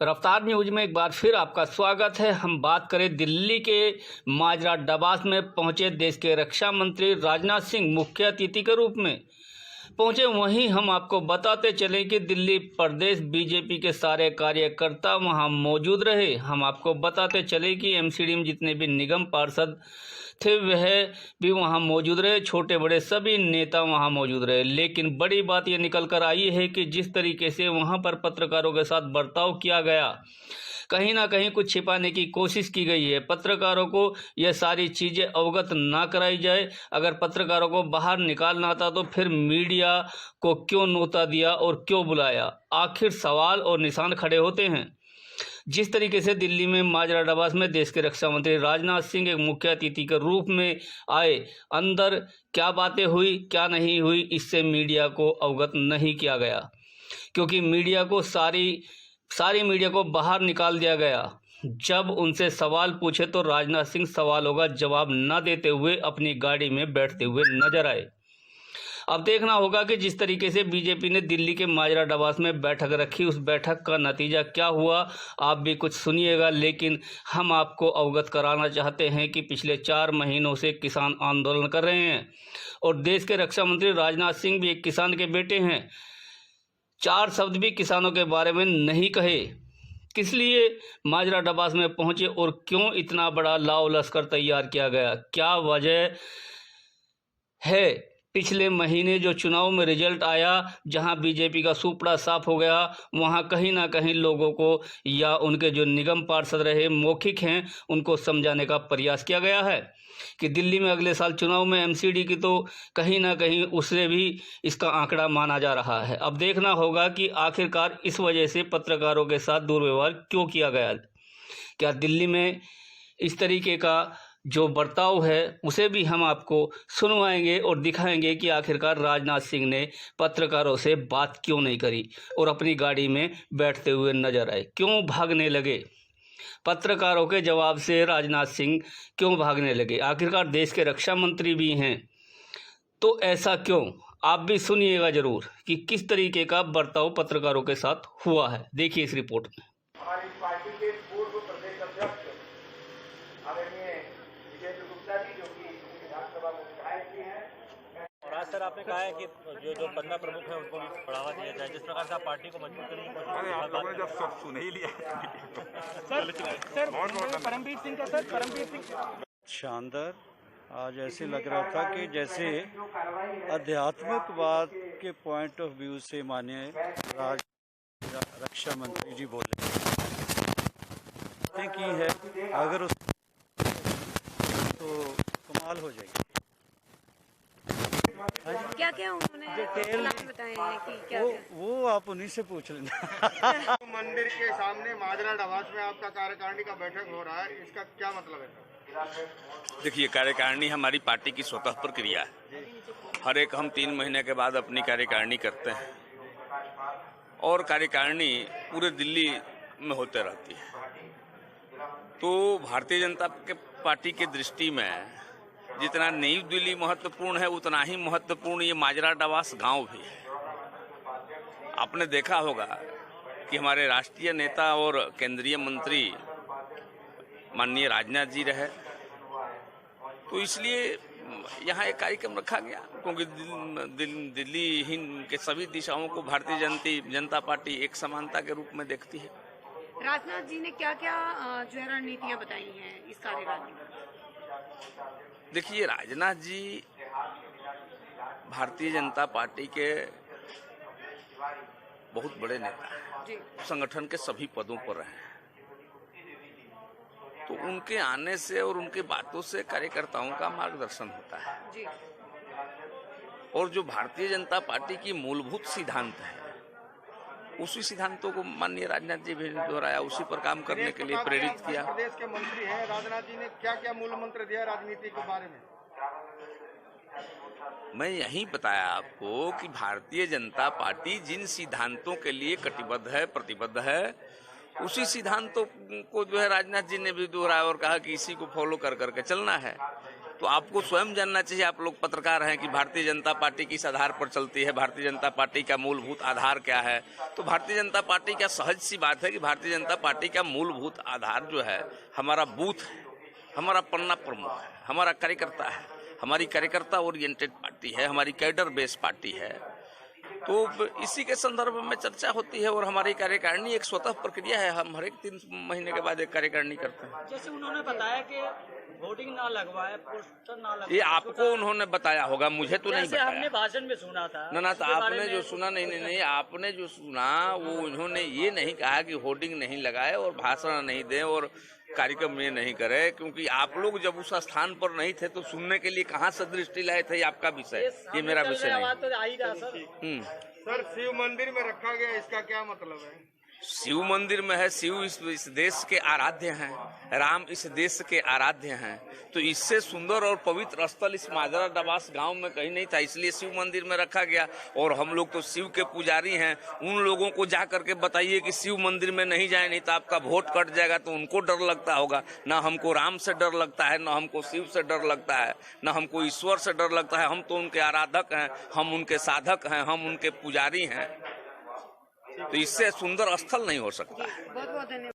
रफ्तार न्यूज में एक बार फिर आपका स्वागत है। हम बात करें दिल्ली के माजरा डबास में पहुंचे देश के रक्षा मंत्री राजनाथ सिंह मुख्य अतिथि के रूप में पहुंचे। वहीं हम आपको बताते चले कि दिल्ली प्रदेश बीजेपी के सारे कार्यकर्ता वहां मौजूद रहे। हम आपको बताते चले कि एमसीडी में जितने भी निगम पार्षद थे वह भी वहां मौजूद रहे, छोटे बड़े सभी नेता वहां मौजूद रहे। लेकिन बड़ी बात यह निकल कर आई है कि जिस तरीके से वहां पर पत्रकारों के साथ बर्ताव किया गया, कहीं ना कहीं कुछ छिपाने की कोशिश की गई है। पत्रकारों को यह सारी चीज़ें अवगत ना कराई जाए। अगर पत्रकारों को बाहर निकालना था तो फिर मीडिया को क्यों न्योता दिया और क्यों बुलाया? आखिर सवाल और निशान खड़े होते हैं। जिस तरीके से दिल्ली में माजरा डबास में देश के रक्षा मंत्री राजनाथ सिंह एक मुख्य अतिथि के रूप में आए, अंदर क्या बातें हुई क्या नहीं हुई इससे मीडिया को अवगत नहीं किया गया, क्योंकि मीडिया को सारी मीडिया को बाहर निकाल दिया गया। जब उनसे सवाल पूछे तो राजनाथ सिंह सवालों का जवाब न देते हुए अपनी गाड़ी में बैठते हुए नजर आए। अब देखना होगा कि जिस तरीके से बीजेपी ने दिल्ली के माजरा डबास में बैठक रखी, उस बैठक का नतीजा क्या हुआ आप भी कुछ सुनिएगा। लेकिन हम आपको अवगत कराना चाहते हैं कि पिछले 4 महीनों से किसान आंदोलन कर रहे हैं और देश के रक्षा मंत्री राजनाथ सिंह भी एक किसान के बेटे हैं। 4 शब्द भी किसानों के बारे में नहीं कहे। किस लिए माजरा डबास में पहुंचे और क्यों इतना बड़ा लाव लश्कर तैयार किया गया? क्या वजह है? पिछले महीने जो चुनाव में रिजल्ट आया, जहां बीजेपी का सुपड़ा साफ हो गया, वहां कहीं ना कहीं लोगों को या उनके जो निगम पार्षद रहे मौखिक हैं उनको समझाने का प्रयास किया गया है कि दिल्ली में अगले साल चुनाव में एमसीडी की तो कहीं ना कहीं उससे भी इसका आंकड़ा माना जा रहा है। अब देखना होगा कि आखिरकार इस वजह से पत्रकारों के साथ दुर्व्यवहार क्यों किया गया। क्या दिल्ली में इस तरीके का जो बर्ताव है उसे भी हम आपको सुनवाएंगे और दिखाएंगे कि आखिरकार राजनाथ सिंह ने पत्रकारों से बात क्यों नहीं करी और अपनी गाड़ी में बैठते हुए नजर आए, क्यों भागने लगे। पत्रकारों के जवाब से राजनाथ सिंह क्यों भागने लगे? आखिरकार देश के रक्षा मंत्री भी हैं, तो ऐसा क्यों? आप भी सुनिएगा जरूर कि किस तरीके का बर्ताव पत्रकारों के साथ हुआ है। देखिए इस रिपोर्ट में। हमारी पार्टी के पूर्व प्रदेश अध्यक्ष आदरणीय विजेंद्र गुप्ता जी, जो कि विधानसभा में विधायक भी हैं। और आज सर आपने कहा है कि जो 15 प्रमुख हैं उनको भी बढ़ावा दिया जाए, जिस प्रकार से आप पार्टी को मजबूत करने की कोशिश। अरे आप लोगों ने जब सब सुन ही लिया सर परमवीर सिंह का सर परमवीर सिंह शानदार। आज ऐसे लग रहा था कि जैसे अध्यात्मकवाद के पॉइंट ऑफ व्यू से माननीय रक्षा मंत्री जी बोले की है, अगर उस तो कमाल हो जाएगी। क्या क्या उन्होंने प्लान बताए हैं कि क्या वो आप उन्हीं से पूछ लेना। मंदिर के सामने माजरा डबास में आपका कार्यकारिणी का बैठक हो रहा है, इसका क्या मतलब है? देखिए, कार्यकारिणी हमारी पार्टी की स्वतः प्रक्रिया है। हर एक हम 3 महीने के बाद अपनी कार्यकारिणी करते हैं और कार्यकारिणी पूरे दिल्ली में होते रहती है। तो भारतीय जनता पार्टी की दृष्टि में जितना नई दिल्ली महत्वपूर्ण है उतना ही महत्वपूर्ण ये माजरा डबास गांव भी है। आपने देखा होगा कि हमारे राष्ट्रीय नेता और केंद्रीय मंत्री माननीय राजनाथ जी रहे, तो इसलिए यहाँ एक कार्यक्रम रखा गया, क्योंकि दिल्ली ही के सभी दिशाओं को भारतीय जनता पार्टी एक समानता के रूप में देखती है। राजनाथ जी ने क्या क्या जो है रणनीतियां बताई हैं इस कार्यकाल में? देखिए, राजनाथ जी भारतीय जनता पार्टी के बहुत बड़े नेता हैं, संगठन के सभी पदों पर रहे हैं। तो उनके आने से और उनके बातों से कार्यकर्ताओं का मार्गदर्शन होता है और जो भारतीय जनता पार्टी की मूलभूत सिद्धांत है उसी सिद्धांतों को माननीय राजनाथ जी भी दोहराया, उसी पर काम करने के लिए प्रेरित किया। प्रदेश के मंत्री हैं, राजनाथ जी ने क्या क्या मूल मंत्र दिया राजनीति के बारे में? मैं यही बताया आपको कि भारतीय जनता पार्टी जिन सिद्धांतों के लिए कटिबद्ध है, प्रतिबद्ध है, उसी सिद्धांतों को जो है राजनाथ जी ने भी दोहराया और कहा कि इसी को फॉलो कर करके चलना है। तो आपको स्वयं जानना चाहिए, आप लोग पत्रकार हैं, कि भारतीय जनता पार्टी किस आधार पर चलती है, भारतीय जनता पार्टी का मूलभूत आधार क्या है। तो भारतीय जनता पार्टी का सहज सी बात है कि भारतीय जनता पार्टी का मूलभूत आधार जो है हमारा बूथ है, हमारा पन्ना प्रमुख है, हमारा कार्यकर्ता है, हमारी कार्यकर्ता ओरिएंटेड पार्टी है, हमारी कैडर बेस्ड पार्टी है। तो इसी के संदर्भ में चर्चा होती है और हमारी कार्यकारिणी एक स्वतः प्रक्रिया है। हम हर एक 3 महीने के बाद एक कार्यकारिणी करते हैं। जैसे उन्होंने बताया कि होर्डिंग ना लगवाए, पोस्टर ना लगवाए, ये आपको उन्होंने बताया होगा, मुझे तो नहीं बताया। हमने भाषण में सुना था ना तो आपने जो सुना नहीं, आपने जो सुना वो उन्होंने ये नहीं कहा कि होर्डिंग नहीं लगाए और भाषण नहीं दें और कार्यक्रम में नहीं करे, क्योंकि आप लोग जब उस स्थान पर नहीं थे तो सुनने के लिए कहाँ से दृष्टि लाए थे, ये आपका विषय, ये मेरा विषय नहीं। सर, शिव मंदिर में रखा गया, इसका क्या मतलब है? शिव मंदिर में है, शिव इस देश के आराध्य हैं, राम इस देश के आराध्य हैं, तो इससे सुंदर और पवित्र स्थल इस माजरा डबास गांव में कहीं नहीं था, इसलिए शिव मंदिर में रखा गया। और हम लोग तो शिव के पुजारी हैं, उन लोगों को जा करके बताइए कि शिव मंदिर में नहीं जाए, नहीं तो आपका वोट कट जाएगा, तो उनको डर लगता होगा। ना हमको राम से डर लगता है, ना हमको शिव से डर लगता है, ना हमको ईश्वर से डर लगता है। हम तो उनके आराधक हैं, हम उनके साधक हैं, हम उनके पुजारी हैं, तो इससे सुंदर स्थल नहीं हो सकता है। बहुत बहुत धन्यवाद।